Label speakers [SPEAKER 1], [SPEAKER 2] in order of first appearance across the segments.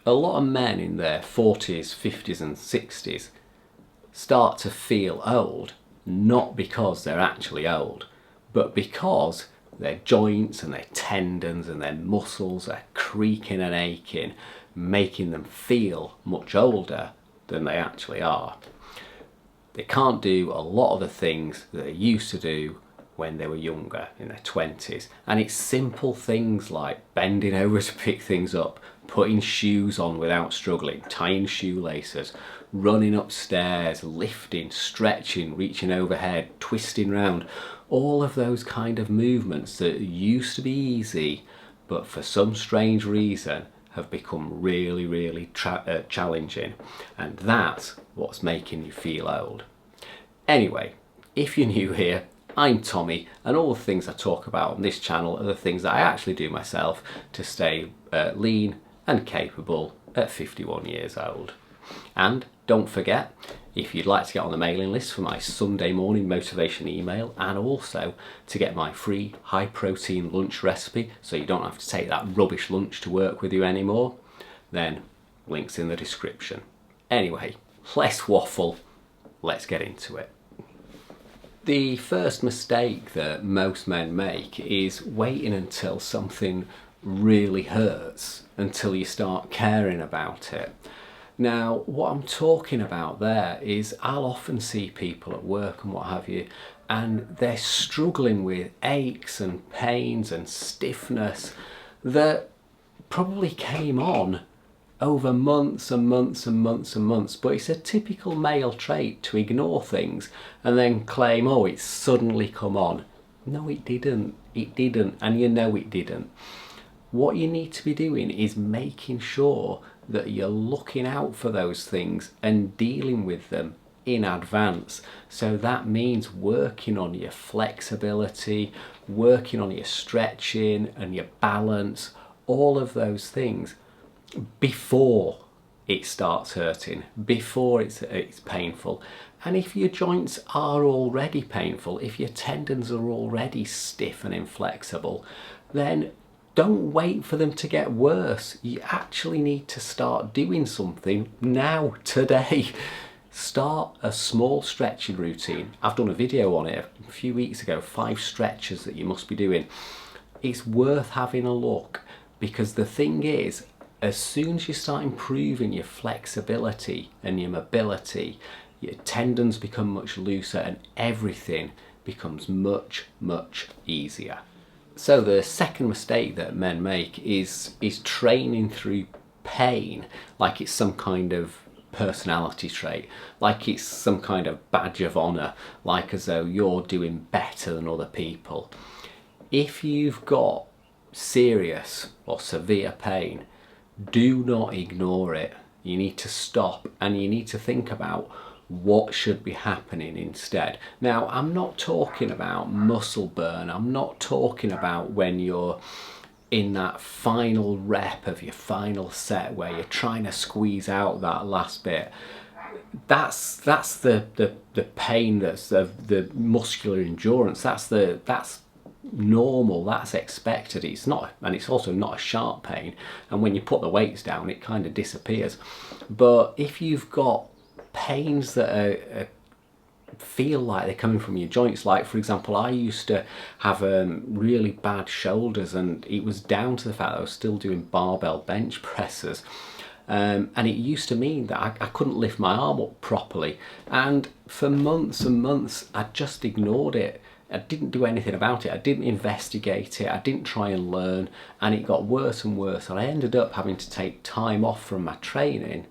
[SPEAKER 1] A lot of men in their 40s, 50s and 60s start to feel old, not because they're actually old, but because their joints and their tendons and their muscles are creaking and aching, making them feel much older than they actually are. They can't do a lot of the things that they used to do when they were younger, in their 20s. And it's simple things like bending over to pick things up, putting shoes on without struggling, tying shoelaces, running upstairs, lifting, stretching, reaching overhead, twisting round. All of those kind of movements that used to be easy, but for some strange reason have become really challenging. And that's what's making you feel old. Anyway, if you're new here, I'm Tommy, and all the things I talk about on this channel are the things that I actually do myself to stay lean and capable at 51 years old. And don't forget, if you'd like to get on the mailing list for my Sunday morning motivation email, and also to get my free high protein lunch recipe so you don't have to take that rubbish lunch to work with you anymore, then links in the description. Anyway, less waffle, let's get into it. The first mistake that most men make is waiting until something really hurts until you start caring about it. Now, what I'm talking about there is I'll often see people at work and what have you, and they're struggling with aches and pains and stiffness that probably came on over months and months and months and months, but it's a typical male trait to ignore things and then claim, oh, it's suddenly come on. No, it didn't, and you know it didn't. What you need to be doing is making sure that you're looking out for those things and dealing with them in advance. So that means working on your flexibility, working on your stretching and your balance, all of those things before it starts hurting, before it's painful. And if your joints are already painful, if your tendons are already stiff and inflexible, then don't wait for them to get worse. You actually need to start doing something now, today. Start a small stretching routine. I've done a video on it a few weeks ago, 5 stretches that you must be doing. It's worth having a look, because the thing is, as soon as you start improving your flexibility and your mobility, your tendons become much looser and everything becomes much easier. So the second mistake that men make is training through pain like it's some kind of personality trait, like it's some kind of badge of honor, like as though you're doing better than other people. If you've got serious or severe pain, do not ignore it. You need to stop and you need to think about what should be happening instead. Now, I'm not talking about muscle burn. I'm not talking about when you're in that final rep of your final set where you're trying to squeeze out that last bit. That's the pain, that's the muscular endurance. That's normal, that's expected. It's not, and it's also not a sharp pain, and when you put the weights down it kind of disappears. But if you've got pains that feel like they're coming from your joints, like for example, I used to have really bad shoulders, and it was down to the fact that I was still doing barbell bench presses, and it used to mean that I couldn't lift my arm up properly, and for months and months I just ignored it. I didn't do anything about it. I didn't investigate it. I didn't try and learn, and it got worse and worse, and I ended up having to take time off from my training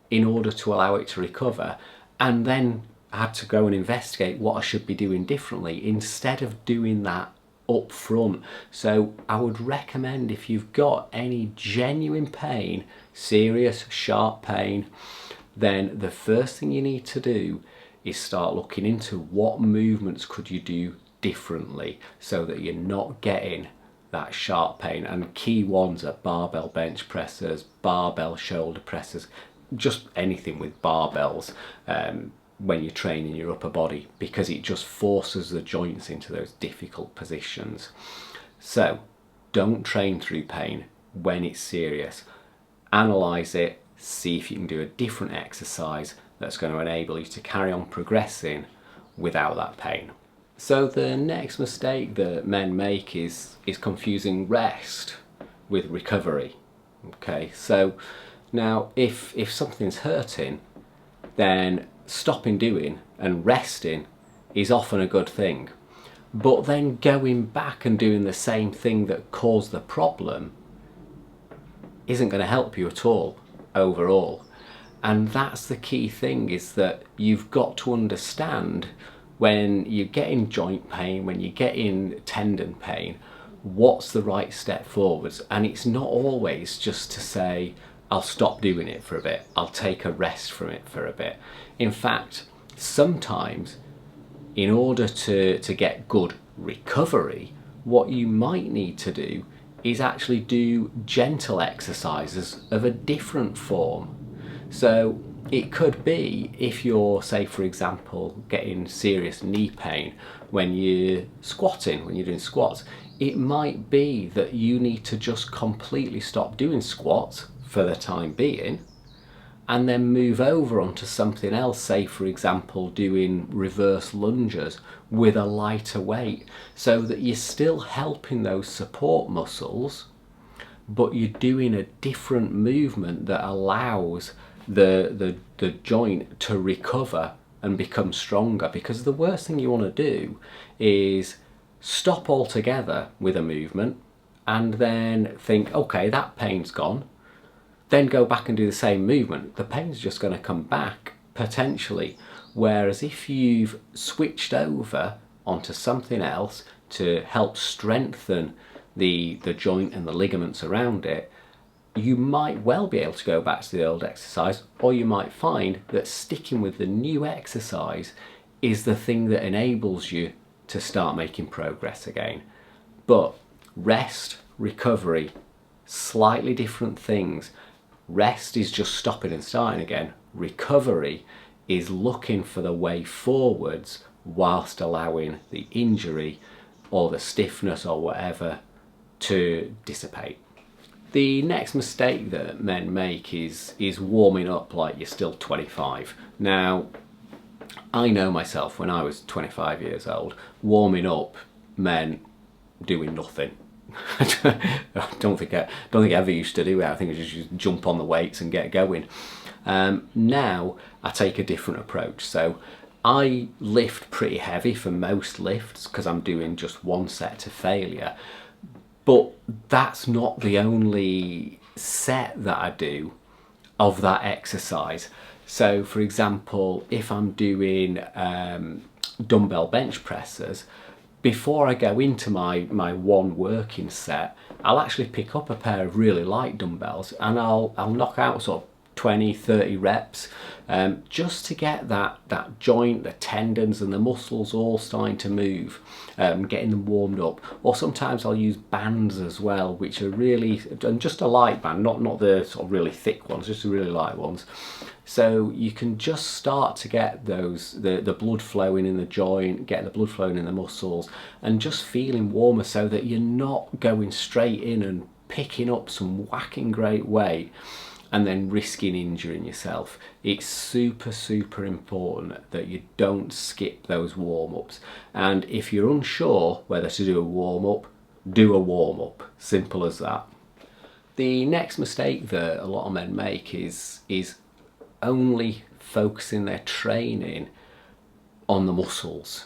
[SPEAKER 1] in order to allow it to recover, and then I had to go and investigate what I should be doing differently instead of doing that up front. So I would recommend, if you've got any genuine pain, serious sharp pain, then the first thing you need to do is start looking into what movements could you do differently so that you're not getting that sharp pain. And key ones are barbell bench presses, barbell shoulder presses, just anything with barbells when you're training your upper body, because it just forces the joints into those difficult positions. So don't train through pain when it's serious. analyse it, see if you can do a different exercise that's going to enable you to carry on progressing without that pain. So the next mistake that men make is confusing rest with recovery. Okay, so now if something's hurting, then stopping doing and resting is often a good thing. But then going back and doing the same thing that caused the problem isn't going to help you at all overall. And that's the key thing, is that you've got to understand when you're getting joint pain, when you're getting tendon pain, what's the right step forwards. And it's not always just to say, I'll stop doing it for a bit, I'll take a rest from it for a bit. In fact, sometimes in order to get good recovery, what you might need to do is actually do gentle exercises of a different form. So it could be, if you're, say for example, getting serious knee pain when you're squatting, when you're doing squats, it might be that you need to just completely stop doing squats for the time being and then move over onto something else, say for example doing reverse lunges with a lighter weight, so that you're still helping those support muscles, but you're doing a different movement that allows the joint to recover and become stronger. Because the worst thing you want to do is stop altogether with a movement and then think, okay, that pain's gone, then go back and do the same movement. The pain's just going to come back potentially. Whereas if you've switched over onto something else to help strengthen the joint and the ligaments around it, you might well be able to go back to the old exercise, or you might find that sticking with the new exercise is the thing that enables you to start making progress again. But rest, recovery, slightly different things. Rest is just stopping and starting again. Recovery is looking for the way forwards whilst allowing the injury or the stiffness or whatever to dissipate. The next mistake that men make is warming up like you're still 25. Now, I know myself, when I was 25 years old, warming up meant doing nothing. I don't think I ever used to do it. I think I just jump on the weights and get going. Now I take a different approach. So I lift pretty heavy for most lifts because I'm doing just one set to failure. But that's not the only set that I do of that exercise. So for example, if I'm doing dumbbell bench presses, before I go into my one working set, I'll actually pick up a pair of really light dumbbells and I'll knock out sort of 20, 30 reps just to get that joint, the tendons and the muscles all starting to move, getting them warmed up. Or sometimes I'll use bands as well, which are really, and just a light band, not the sort of really thick ones, just the really light ones. So you can just start to get the blood flowing in the joint, get the blood flowing in the muscles, and just feeling warmer, so that you're not going straight in and picking up some whacking great weight and then risking injuring yourself. It's super, super important that you don't skip those warm-ups. And if you're unsure whether to do a warm-up, do a warm-up. Simple as that. The next mistake that a lot of men make is only focusing their training on the muscles.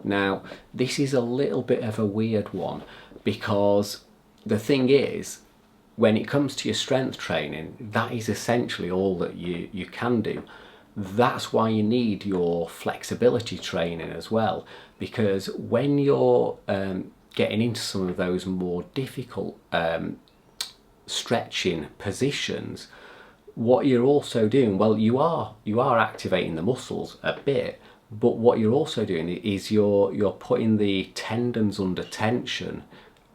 [SPEAKER 1] Now, this is a little bit of a weird one, because the thing is, when it comes to your strength training, that is essentially all that you can do. That's why you need your flexibility training as well, because when you're getting into some of those more difficult stretching positions, what you're also doing, well, you are activating the muscles a bit, but what you're also doing is you're putting the tendons under tension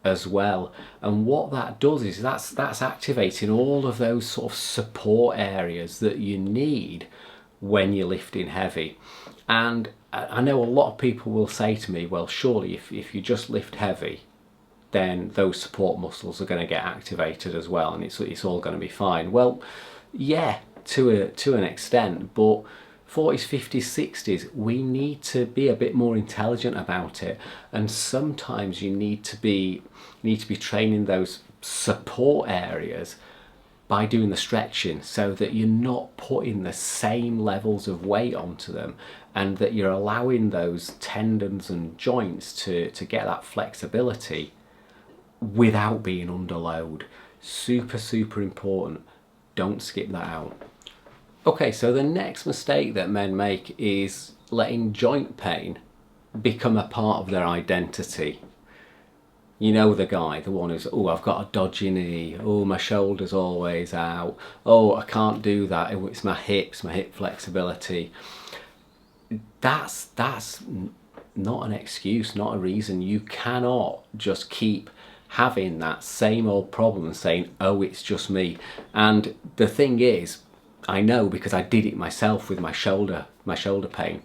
[SPEAKER 1] as well. And what that does is that's activating all of those sort of support areas that you need when you're lifting heavy. And I know a lot of people will say to me, well, surely if you just lift heavy, then those support muscles are going to get activated as well, and it's all going to be fine. Well, yeah, to an extent, but 40s, 50s, 60s, we need to be a bit more intelligent about it, and sometimes you need to be training those support areas by doing the stretching, so that you're not putting the same levels of weight onto them, and that you're allowing those tendons and joints to get that flexibility without being under load. Super important. Don't skip that out. Okay, so the next mistake that men make is letting joint pain become a part of their identity. You know, the guy, the one who's, oh, I've got a dodgy knee, oh, my shoulder's always out, oh, I can't do that, it's my hips, my hip flexibility. That's not an excuse, not a reason. You cannot just keep having that same old problem and saying, oh, it's just me. And the thing is, I know, because I did it myself with my shoulder pain.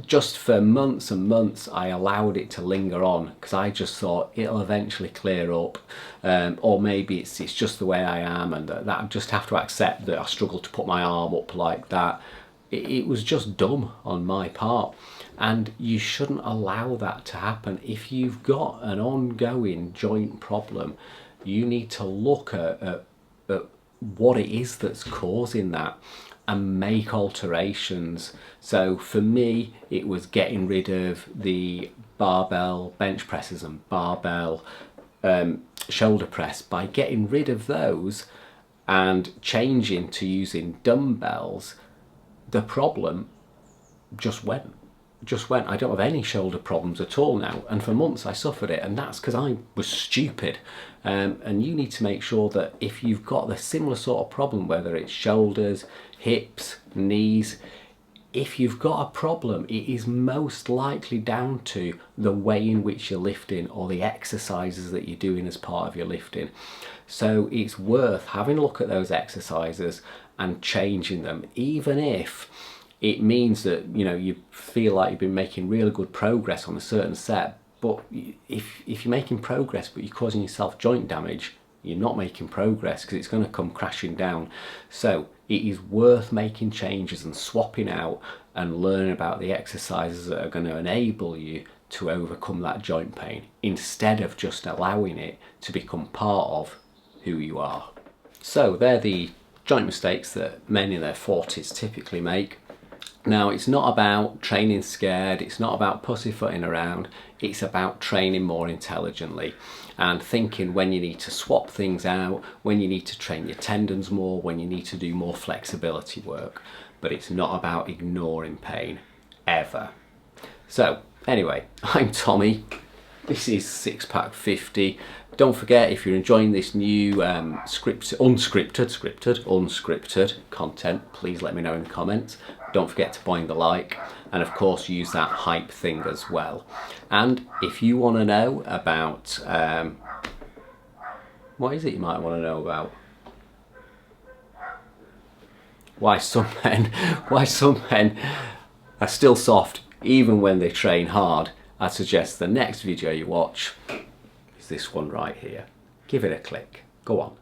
[SPEAKER 1] Just for months and months I allowed it to linger on, because I just thought it'll eventually clear up, or maybe it's just the way I am, and that I just have to accept that I struggle to put my arm up like that. It was just dumb on my part, and you shouldn't allow that to happen. If you've got an ongoing joint problem, you need to look at what it is that's causing that and make alterations. So for me, it was getting rid of the barbell bench presses and barbell shoulder press. By getting rid of those and changing to using dumbbells, the problem just went. I don't have any shoulder problems at all now, and for months I suffered it, and that's because I was stupid. And you need to make sure that if you've got the similar sort of problem, whether it's shoulders, hips, knees, if you've got a problem, it is most likely down to the way in which you're lifting or the exercises that you're doing as part of your lifting. So it's worth having a look at those exercises and changing them, even if it means that, you know, you feel like you've been making really good progress on a certain set. But if you're making progress but you're causing yourself joint damage, you're not making progress, because it's going to come crashing down. So it is worth making changes and swapping out and learning about the exercises that are going to enable you to overcome that joint pain, instead of just allowing it to become part of who you are. So they're the joint mistakes that men in their 40s typically make. Now, it's not about training scared, it's not about pussyfooting around, it's about training more intelligently and thinking when you need to swap things out, when you need to train your tendons more, when you need to do more flexibility work. But it's not about ignoring pain, ever. So, anyway, I'm Tommy. This is Six Pack 50. Don't forget, if you're enjoying this new unscripted content, please let me know in the comments. Don't forget to bind the like, and of course use that hype thing as well. And if you want to know about what is it you might want to know about? Why some men are still soft even when they train hard, I suggest the next video you watch is this one right here. Give it a click. Go on.